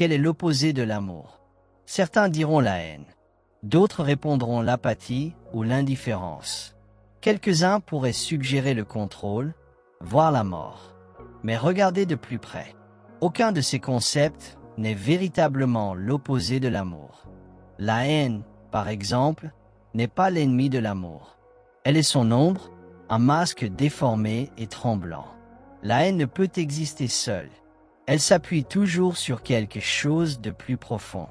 Quel est l'opposé de l'amour? Certains diront la haine. D'autres répondront l'apathie ou l'indifférence. Quelques-uns pourraient suggérer le contrôle, voire la mort. Mais regardez de plus près. Aucun de ces concepts n'est véritablement l'opposé de l'amour. La haine, par exemple, n'est pas l'ennemi de l'amour. Elle est son ombre, un masque déformé et tremblant. La haine ne peut exister seule. Elle s'appuie toujours sur quelque chose de plus profond.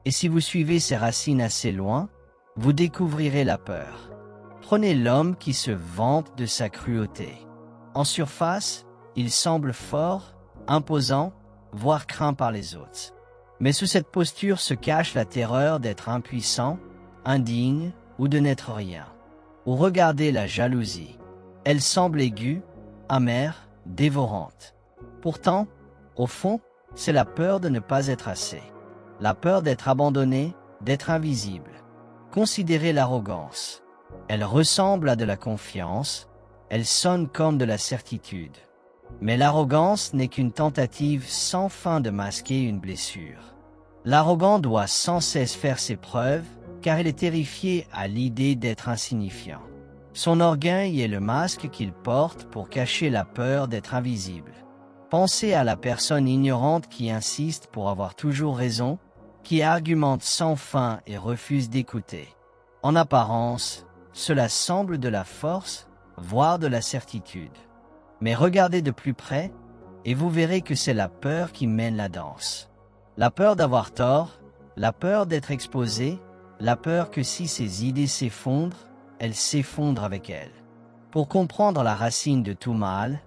Et si vous suivez ses racines assez loin, vous découvrirez la peur. Prenez l'homme qui se vante de sa cruauté. En surface, il semble fort, imposant, voire craint par les autres. Mais sous cette posture se cache la terreur d'être impuissant, indigne ou de n'être rien. Ou regardez la jalousie. Elle semble aiguë, amère, dévorante. Pourtant, au fond, c'est la peur de ne pas être assez. La peur d'être abandonné, d'être invisible. Considérez l'arrogance. Elle ressemble à de la confiance, elle sonne comme de la certitude. Mais l'arrogance n'est qu'une tentative sans fin de masquer une blessure. L'arrogant doit sans cesse faire ses preuves, car il est terrifié à l'idée d'être insignifiant. Son orgueil est le masque qu'il porte pour cacher la peur d'être invisible. Pensez à la personne ignorante qui insiste pour avoir toujours raison, qui argumente sans fin et refuse d'écouter. En apparence, cela semble de la force, voire de la certitude. Mais regardez de plus près, et vous verrez que c'est la peur qui mène la danse. La peur d'avoir tort, la peur d'être exposé, la peur que si ses idées s'effondrent, elles s'effondrent avec elles. Pour comprendre la racine de tout mal,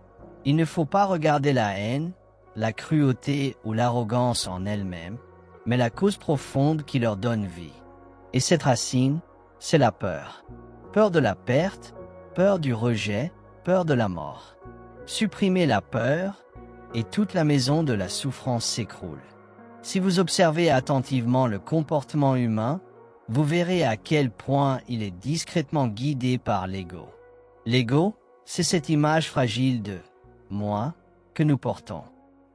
il ne faut pas regarder la haine, la cruauté ou l'arrogance en elles-mêmes, mais la cause profonde qui leur donne vie. Et cette racine, c'est la peur. Peur de la perte, peur du rejet, peur de la mort. Supprimez la peur, et toute la maison de la souffrance s'écroule. Si vous observez attentivement le comportement humain, vous verrez à quel point il est discrètement guidé par l'ego. L'ego, c'est cette image fragile de « moi » que nous portons.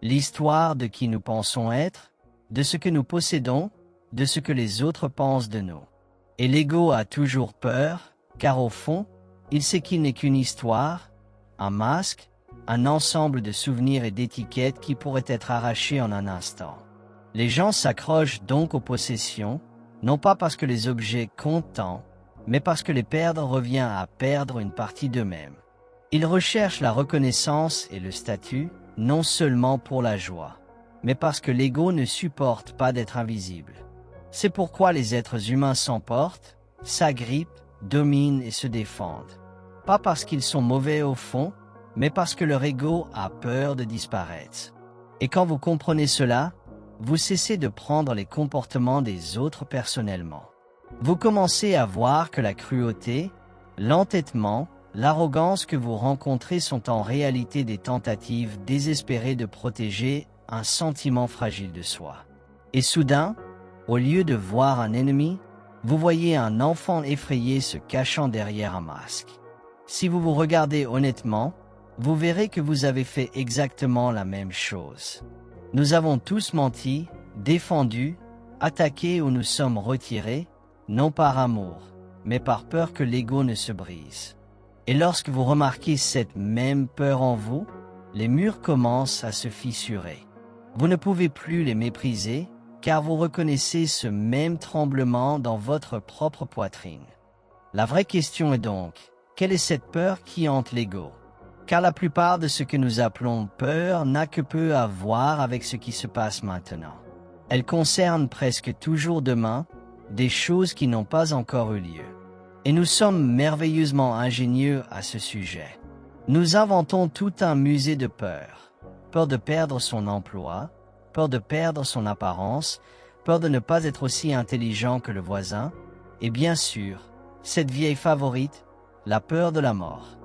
L'histoire de qui nous pensons être, de ce que nous possédons, de ce que les autres pensent de nous. Et l'ego a toujours peur, car au fond, il sait qu'il n'est qu'une histoire, un masque, un ensemble de souvenirs et d'étiquettes qui pourraient être arrachés en un instant. Les gens s'accrochent donc aux possessions, non pas parce que les objets comptent tant, mais parce que les perdre revient à perdre une partie d'eux-mêmes. Ils recherchent la reconnaissance et le statut, non seulement pour la joie, mais parce que l'ego ne supporte pas d'être invisible. C'est pourquoi les êtres humains s'emportent, s'agrippent, dominent et se défendent. Pas parce qu'ils sont mauvais au fond, mais parce que leur ego a peur de disparaître. Et quand vous comprenez cela, vous cessez de prendre les comportements des autres personnellement. Vous commencez à voir que la cruauté, l'entêtement, l'arrogance que vous rencontrez sont en réalité des tentatives désespérées de protéger un sentiment fragile de soi. Et soudain, au lieu de voir un ennemi, vous voyez un enfant effrayé se cachant derrière un masque. Si vous vous regardez honnêtement, vous verrez que vous avez fait exactement la même chose. Nous avons tous menti, défendu, attaqué ou nous sommes retirés, non par amour, mais par peur que l'ego ne se brise. Et lorsque vous remarquez cette même peur en vous, les murs commencent à se fissurer. Vous ne pouvez plus les mépriser, car vous reconnaissez ce même tremblement dans votre propre poitrine. La vraie question est donc, quelle est cette peur qui hante l'ego? Car la plupart de ce que nous appelons peur n'a que peu à voir avec ce qui se passe maintenant. Elle concerne presque toujours demain, des choses qui n'ont pas encore eu lieu. Et nous sommes merveilleusement ingénieux à ce sujet. Nous inventons tout un musée de peur. Peur de perdre son emploi, peur de perdre son apparence, peur de ne pas être aussi intelligent que le voisin, et bien sûr, cette vieille favorite, la peur de la mort.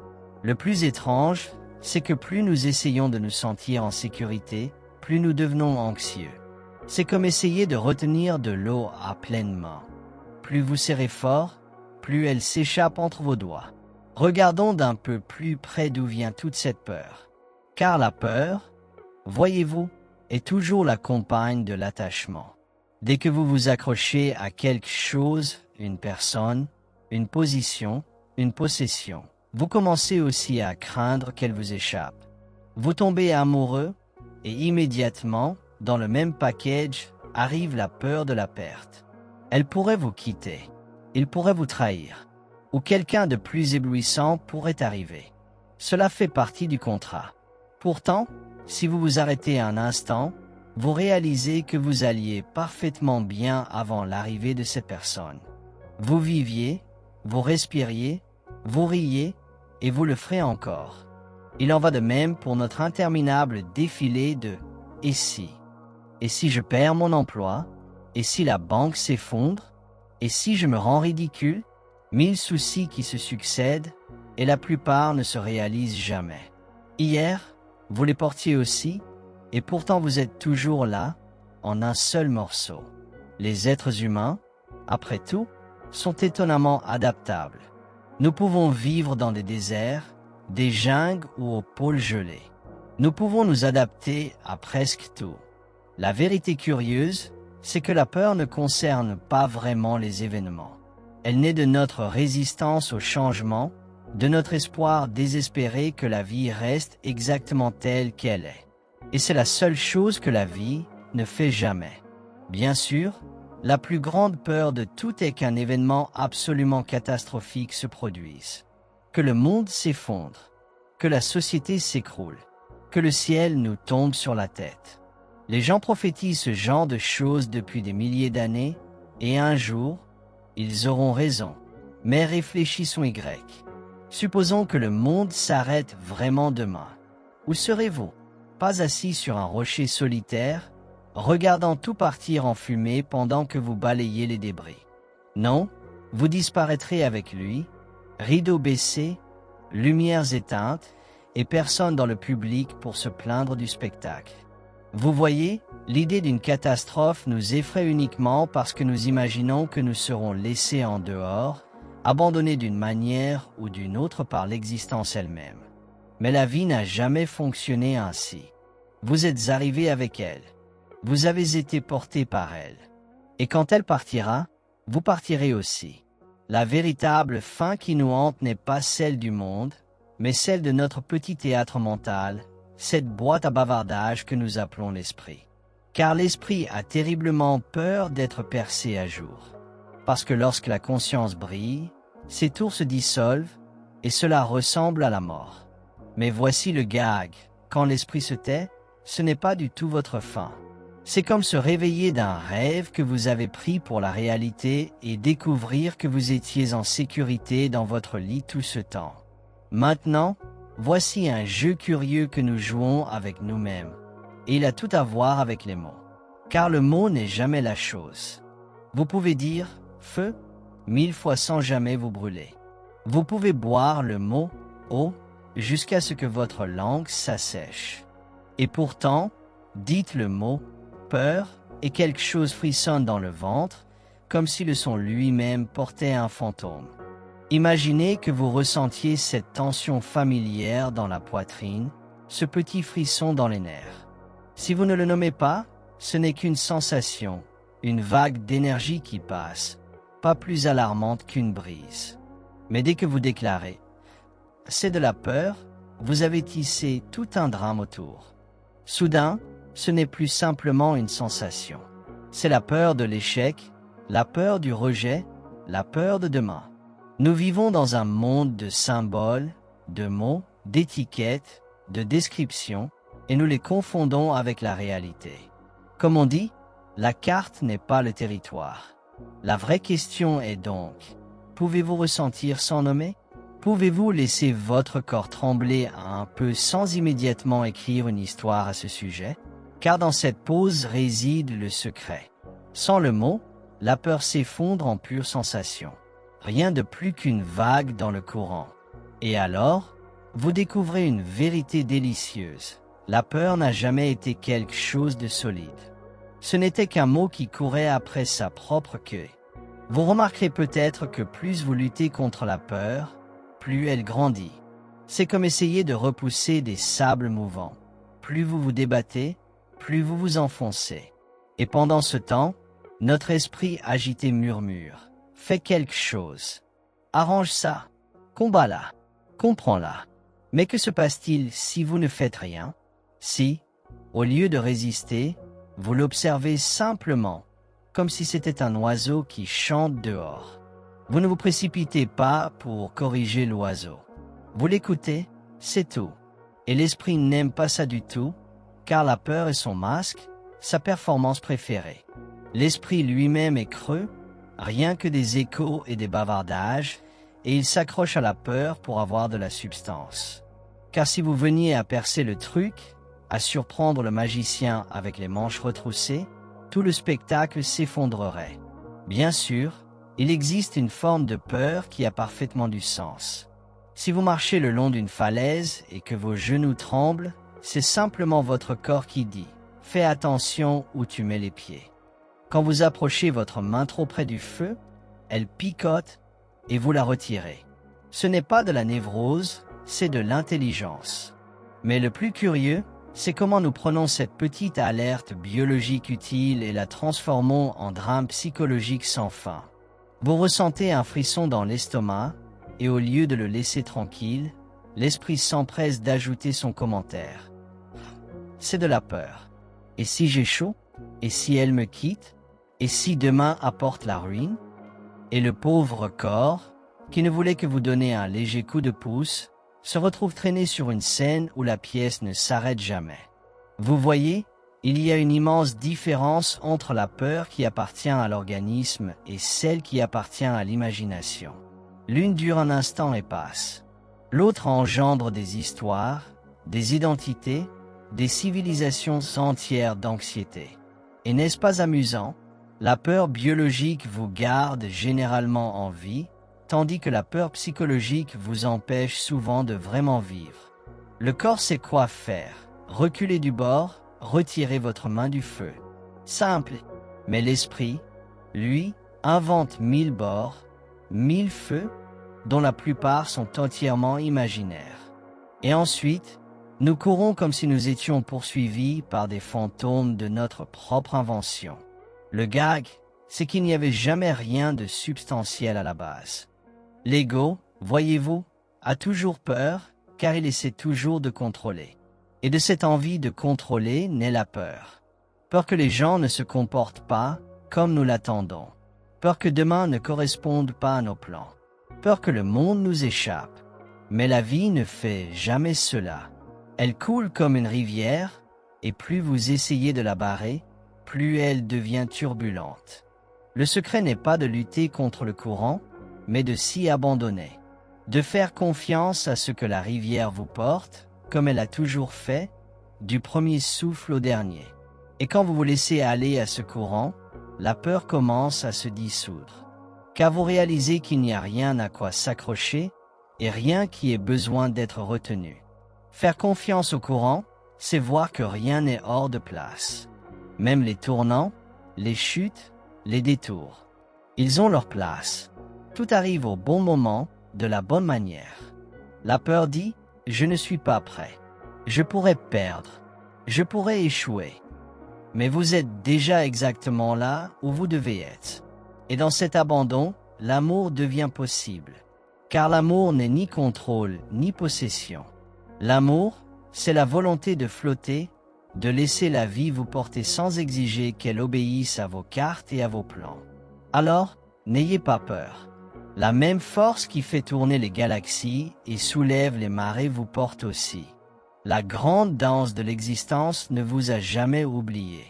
Le plus étrange, c'est que plus nous essayons de nous sentir en sécurité, plus nous devenons anxieux. C'est comme essayer de retenir de l'eau à pleine main. Plus vous serrez fort, plus elle s'échappe entre vos doigts. Regardons d'un peu plus près d'où vient toute cette peur. Car la peur, voyez-vous, est toujours la compagne de l'attachement. Dès que vous vous accrochez à quelque chose, une personne, une position, une possession, vous commencez aussi à craindre qu'elle vous échappe. Vous tombez amoureux et immédiatement, dans le même package, arrive la peur de la perte. Elle pourrait vous quitter, il pourrait vous trahir, ou quelqu'un de plus éblouissant pourrait arriver. Cela fait partie du contrat. Pourtant, si vous vous arrêtez un instant, vous réalisez que vous alliez parfaitement bien avant l'arrivée de cette personne. Vous viviez, vous respiriez, vous riez, et vous le ferez encore. Il en va de même pour notre interminable défilé de « et si ». Et si je perds mon emploi? Et si la banque s'effondre? Et si je me rends ridicule? 1000 soucis qui se succèdent, et la plupart ne se réalisent jamais. Hier, vous les portiez aussi, et pourtant vous êtes toujours là, en un seul morceau. Les êtres humains, après tout, sont étonnamment adaptables. Nous pouvons vivre dans des déserts, des jungles ou aux pôles gelés. Nous pouvons nous adapter à presque tout. La vérité curieuse, c'est que la peur ne concerne pas vraiment les événements. Elle naît de notre résistance au changement, de notre espoir désespéré que la vie reste exactement telle qu'elle est. Et c'est la seule chose que la vie ne fait jamais. Bien sûr, la plus grande peur de tout est qu'un événement absolument catastrophique se produise. Que le monde s'effondre, que la société s'écroule, que le ciel nous tombe sur la tête. Les gens prophétisent ce genre de choses depuis des milliers d'années, et un jour, ils auront raison. Mais réfléchissons Y. Supposons que le monde s'arrête vraiment demain. Où serez-vous? Pas assis sur un rocher solitaire, regardant tout partir en fumée pendant que vous balayez les débris. Non, vous disparaîtrez avec lui, rideaux baissés, lumières éteintes, et personne dans le public pour se plaindre du spectacle. Vous voyez, l'idée d'une catastrophe nous effraie uniquement parce que nous imaginons que nous serons laissés en dehors, abandonnés d'une manière ou d'une autre par l'existence elle-même. Mais la vie n'a jamais fonctionné ainsi. Vous êtes arrivés avec elle. Vous avez été portés par elle. Et quand elle partira, vous partirez aussi. La véritable fin qui nous hante n'est pas celle du monde, mais celle de notre petit théâtre mental, cette boîte à bavardage que nous appelons l'esprit. Car l'esprit a terriblement peur d'être percé à jour. Parce que lorsque la conscience brille, ses tours se dissolvent, et cela ressemble à la mort. Mais voici le gag, quand l'esprit se tait, ce n'est pas du tout votre fin. C'est comme se réveiller d'un rêve que vous avez pris pour la réalité et découvrir que vous étiez en sécurité dans votre lit tout ce temps. Maintenant, voici un jeu curieux que nous jouons avec nous-mêmes. Et il a tout à voir avec les mots. Car le mot n'est jamais la chose. Vous pouvez dire « feu » 1000 fois sans jamais vous brûler. Vous pouvez boire le mot « eau » jusqu'à ce que votre langue s'assèche. Et pourtant, dites le mot « peur » et quelque chose frissonne dans le ventre, comme si le son lui-même portait un fantôme. Imaginez que vous ressentiez cette tension familière dans la poitrine, ce petit frisson dans les nerfs. Si vous ne le nommez pas, ce n'est qu'une sensation, une vague d'énergie qui passe, pas plus alarmante qu'une brise. Mais dès que vous déclarez « c'est de la peur », vous avez tissé tout un drame autour. Soudain, ce n'est plus simplement une sensation. C'est la peur de l'échec, la peur du rejet, la peur de demain. Nous vivons dans un monde de symboles, de mots, d'étiquettes, de descriptions, et nous les confondons avec la réalité. Comme on dit, la carte n'est pas le territoire. La vraie question est donc, pouvez-vous ressentir sans nommer? Pouvez-vous laisser votre corps trembler un peu sans immédiatement écrire une histoire à ce sujet? Car dans cette pause réside le secret. Sans le mot, la peur s'effondre en pure sensation. Rien de plus qu'une vague dans le courant. Et alors, vous découvrez une vérité délicieuse. La peur n'a jamais été quelque chose de solide. Ce n'était qu'un mot qui courait après sa propre queue. Vous remarquerez peut-être que plus vous luttez contre la peur, plus elle grandit. C'est comme essayer de repousser des sables mouvants. Plus vous vous débattez, plus vous vous enfoncez. Et pendant ce temps, notre esprit agité murmure. Fais quelque chose. Arrange ça. Combat-la. Comprends-la. Mais que se passe-t-il si vous ne faites rien? Si, au lieu de résister, vous l'observez simplement, comme si c'était un oiseau qui chante dehors. Vous ne vous précipitez pas pour corriger l'oiseau. Vous l'écoutez, c'est tout. Et l'esprit n'aime pas ça du tout, car la peur est son masque, sa performance préférée. L'esprit lui-même est creux, rien que des échos et des bavardages, et il s'accroche à la peur pour avoir de la substance. Car si vous veniez à percer le truc, à surprendre le magicien avec les manches retroussées, tout le spectacle s'effondrerait. Bien sûr, il existe une forme de peur qui a parfaitement du sens. Si vous marchez le long d'une falaise et que vos genoux tremblent, c'est simplement votre corps qui dit « Fais attention où tu mets les pieds ». Quand vous approchez votre main trop près du feu, elle picote et vous la retirez. Ce n'est pas de la névrose, c'est de l'intelligence. Mais le plus curieux, c'est comment nous prenons cette petite alerte biologique utile et la transformons en drame psychologique sans fin. Vous ressentez un frisson dans l'estomac, et au lieu de le laisser tranquille, l'esprit s'empresse d'ajouter son commentaire. C'est de la peur. Et si j'ai chaud? Et si elle me quitte? Et si demain apporte la ruine? Et le pauvre corps, qui ne voulait que vous donner un léger coup de pouce, se retrouve traîné sur une scène où la pièce ne s'arrête jamais. Vous voyez, il y a une immense différence entre la peur qui appartient à l'organisme et celle qui appartient à l'imagination. L'une dure un instant et passe. L'autre engendre des histoires, des identités, des civilisations entières d'anxiété. Et n'est-ce pas amusant? La peur biologique vous garde généralement en vie, tandis que la peur psychologique vous empêche souvent de vraiment vivre. Le corps sait quoi faire. Reculez du bord, retirez votre main du feu. Simple. Mais l'esprit, lui, invente 1000 bords, 1000 feux, dont la plupart sont entièrement imaginaires. Et ensuite, nous courons comme si nous étions poursuivis par des fantômes de notre propre invention. Le gag, c'est qu'il n'y avait jamais rien de substantiel à la base. L'ego, voyez-vous, a toujours peur, car il essaie toujours de contrôler. Et de cette envie de contrôler naît la peur. Peur que les gens ne se comportent pas comme nous l'attendons. Peur que demain ne corresponde pas à nos plans. Peur que le monde nous échappe. Mais la vie ne fait jamais cela. Elle coule comme une rivière, et plus vous essayez de la barrer, plus elle devient turbulente. Le secret n'est pas de lutter contre le courant, mais de s'y abandonner. De faire confiance à ce que la rivière vous porte, comme elle a toujours fait, du premier souffle au dernier. Et quand vous vous laissez aller à ce courant, la peur commence à se dissoudre. Car vous réalisez qu'il n'y a rien à quoi s'accrocher et rien qui ait besoin d'être retenu. Faire confiance au courant, c'est voir que rien n'est hors de place. Même les tournants, les chutes, les détours. Ils ont leur place. Tout arrive au bon moment, de la bonne manière. La peur dit « Je ne suis pas prêt. Je pourrais perdre. Je pourrais échouer. » Mais vous êtes déjà exactement là où vous devez être. Et dans cet abandon, l'amour devient possible. Car l'amour n'est ni contrôle ni possession. L'amour, c'est la volonté de flotter, de laisser la vie vous porter sans exiger qu'elle obéisse à vos cartes et à vos plans. Alors, n'ayez pas peur. La même force qui fait tourner les galaxies et soulève les marées vous porte aussi. La grande danse de l'existence ne vous a jamais oublié.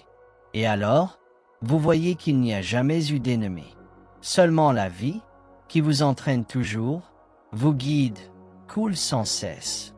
Et alors, vous voyez qu'il n'y a jamais eu d'ennemi. Seulement la vie, qui vous entraîne toujours, vous guide, coule sans cesse.